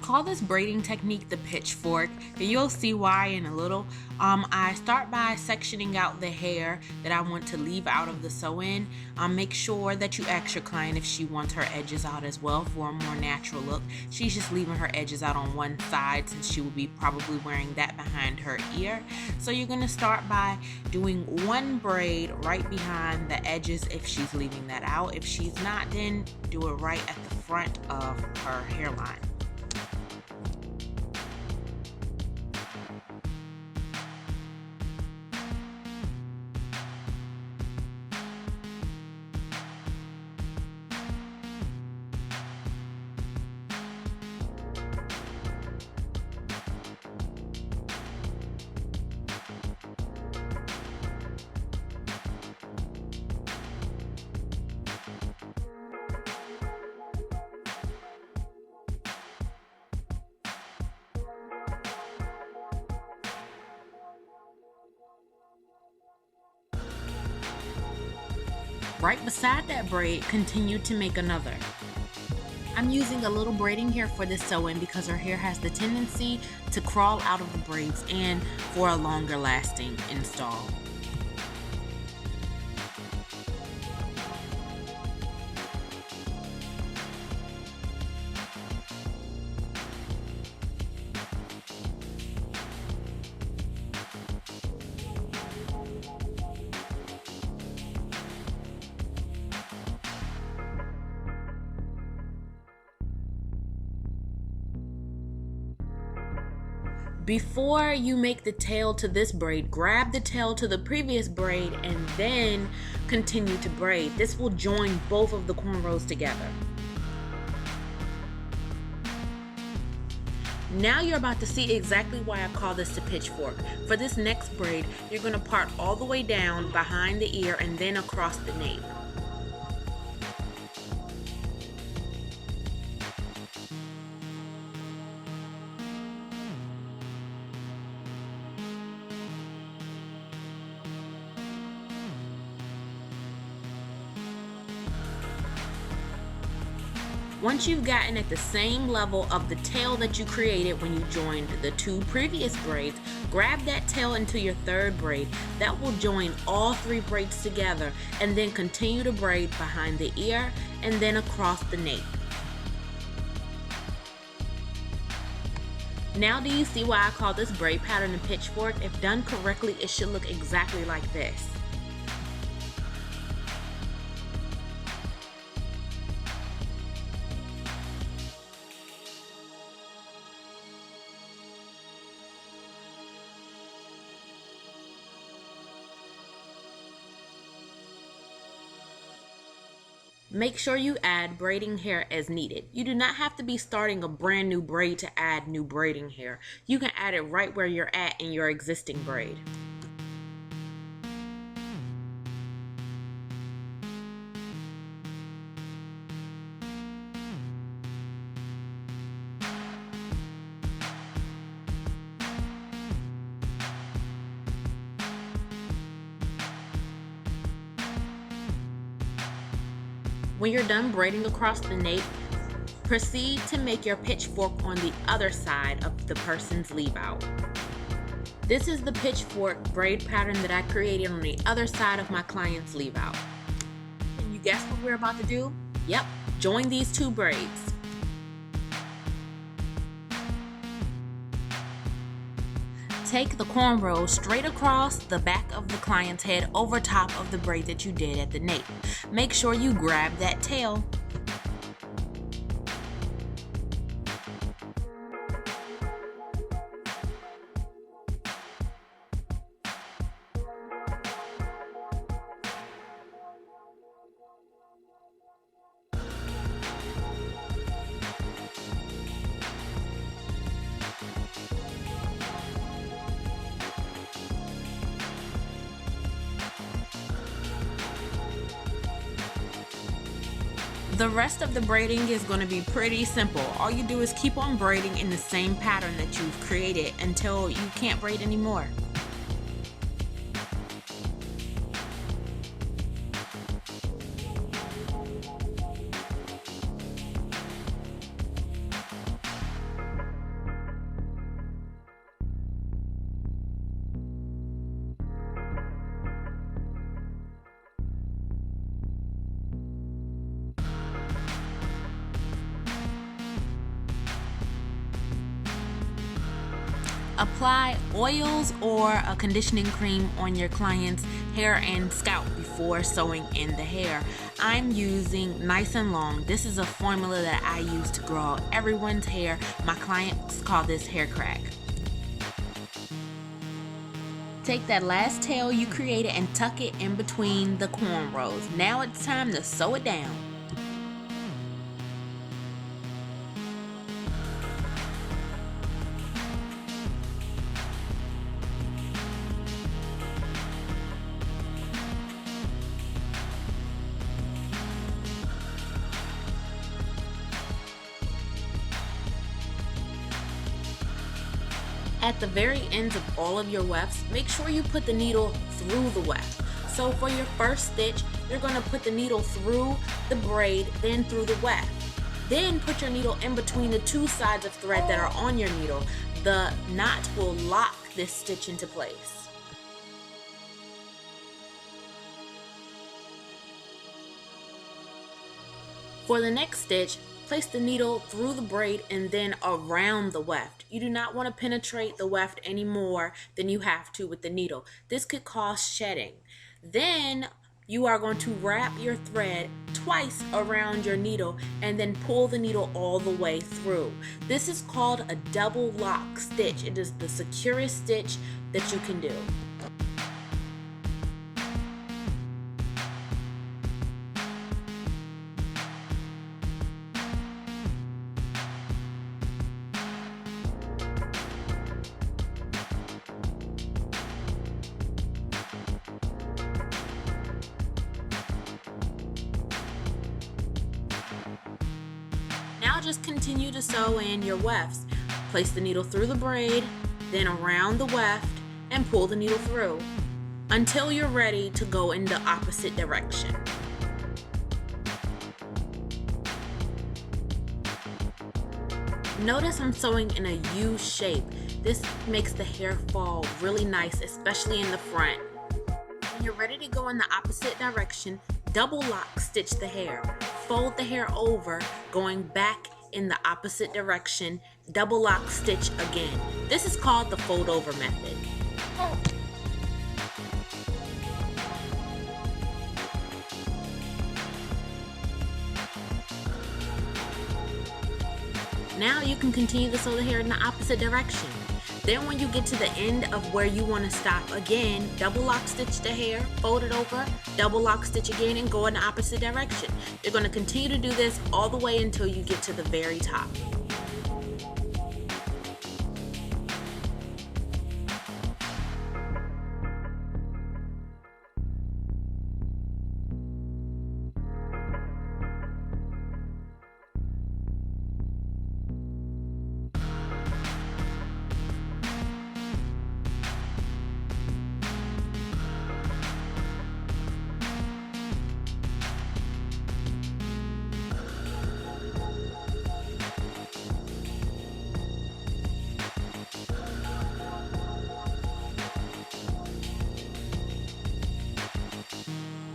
call this braiding technique the pitchfork, and you'll see why in a little. I start by sectioning out the hair that I want to leave out of the sew-in. Make sure that you ask your client if she wants her edges out as well for a more natural look. She's just leaving her edges out on one side since she will be probably wearing that behind her ear. So you're going to start by doing one braid right behind the edges if she's leaving that out. If she's not, then do it right at the front of her hairline. Right beside that braid, continue to make another. I'm using a little braiding hair for this sew-in because her hair has the tendency to crawl out of the braids and for a longer lasting install. Before you make the tail to this braid, grab the tail to the previous braid and then continue to braid. This will join both of the cornrows together. Now you're about to see exactly why I call this the pitchfork. For this next braid, you're going to part all the way down behind the ear and then across the nape. Once you've gotten at the same level of the tail that you created when you joined the two previous braids, grab that tail into your third braid. That will join all three braids together and then continue to braid behind the ear and then across the nape. Now do you see why I call this braid pattern a pitchfork? If done correctly, it should look exactly like this. Make sure you add braiding hair as needed. You do not have to be starting a brand new braid to add new braiding hair. You can add it right where you're at in your existing braid. When you're done braiding across the nape, proceed to make your pitchfork on the other side of the person's leave out. This is the pitchfork braid pattern that I created on the other side of my client's leave out. Can you guess what we're about to do? Yep, join these two braids. Take the cornrow straight across the back of the client's head over top of the braid that you did at the nape. Make sure you grab that tail. The rest of the braiding is going to be pretty simple. All you do is keep on braiding in the same pattern that you've created until you can't braid anymore. Apply oils or a conditioning cream on your client's hair and scalp before sewing in the hair. I'm using Nice and Long. This is a formula that I use to grow out everyone's hair. My clients call this hair crack. Take that last tail you created and tuck it in between the cornrows. Now it's time to sew it down. At the very ends of all of your wefts, make sure you put the needle through the weft. So for your first stitch, you're going to put the needle through the braid, then through the weft. Then put your needle in between the two sides of thread that are on your needle. The knot will lock this stitch into place. For the next stitch, place the needle through the braid and then around the weft. You do not want to penetrate the weft any more than you have to with the needle. This could cause shedding. Then you are going to wrap your thread twice around your needle and then pull the needle all the way through. This is called a double lock stitch. It is the securest stitch that you can do. Now just continue to sew in your wefts. Place the needle through the braid, then around the weft, and pull the needle through until you're ready to go in the opposite direction. Notice I'm sewing in a U shape. This makes the hair fall really nice, especially in the front. When you're ready to go in the opposite direction, double lock stitch the hair. Fold the hair over, going back in the opposite direction, double lock stitch again. This is called the fold over method. Now you can continue to sew the hair in the opposite direction. Then when you get to the end of where you want to stop, again, double lock stitch the hair, fold it over, double lock stitch again, and go in the opposite direction. You're going to continue to do this all the way until you get to the very top.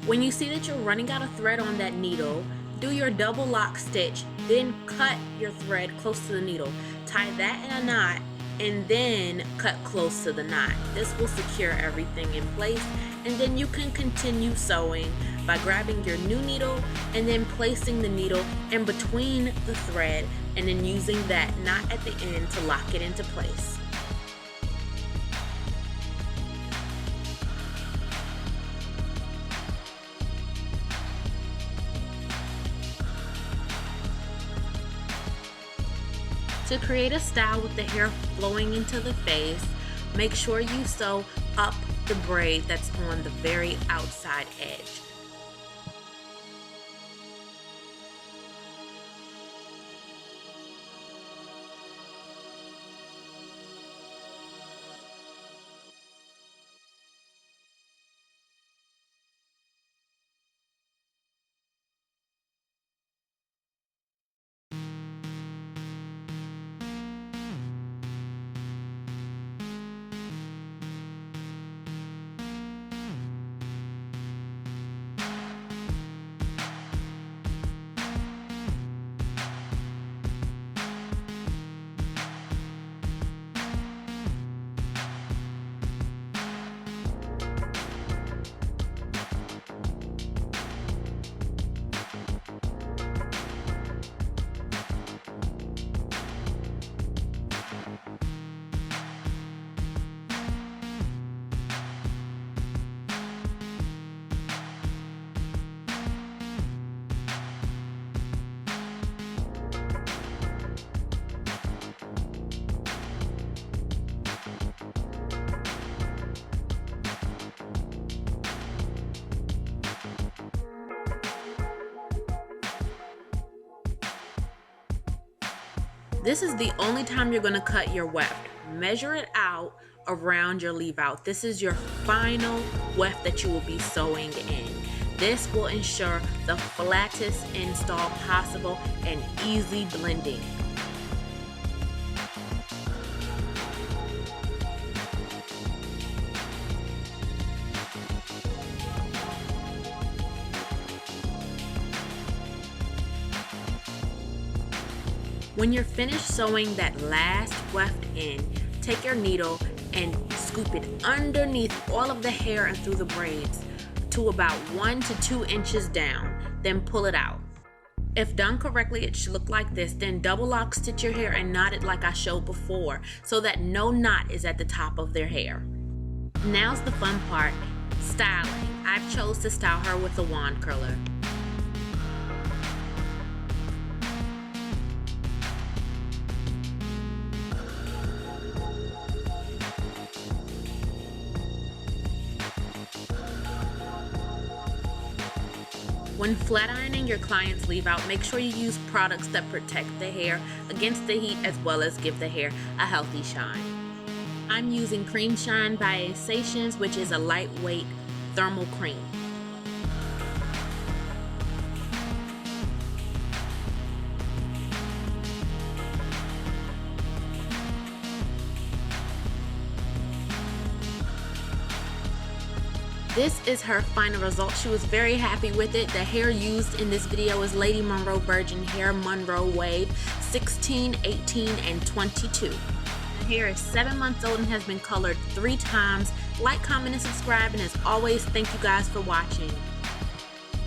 When you see that you're running out of thread on that needle, do your double lock stitch, then cut your thread close to the needle. Tie that in a knot and then cut close to the knot. This will secure everything in place, and then you can continue sewing by grabbing your new needle and then placing the needle in between the thread and then using that knot at the end to lock it into place. To create a style with the hair flowing into the face, make sure you sew up the braid that's on the very outside edge. This is the only time you're going to cut your weft. Measure it out around your leave out. This is your final weft that you will be sewing in. This will ensure the flattest install possible and easy blending. When you're finished sewing that last weft in, take your needle and scoop it underneath all of the hair and through the braids to about 1 to 2 inches down, then pull it out. If done correctly, it should look like this. Then double lock stitch your hair and knot it like I showed before so that no knot is at the top of their hair. Now's the fun part, styling. I've chose to style her with a wand curler. When flat ironing your client's leave out, make sure you use products that protect the hair against the heat as well as give the hair a healthy shine. I'm using Cream Shine by Assations, which is a lightweight thermal cream. This is her final result. She was very happy with it. The hair used in this video is Lady Monroe Virgin Hair Monroe Wave 16, 18, and 22. The hair is 7 months old and has been colored 3 times. Like, comment, and subscribe. And as always, thank you guys for watching.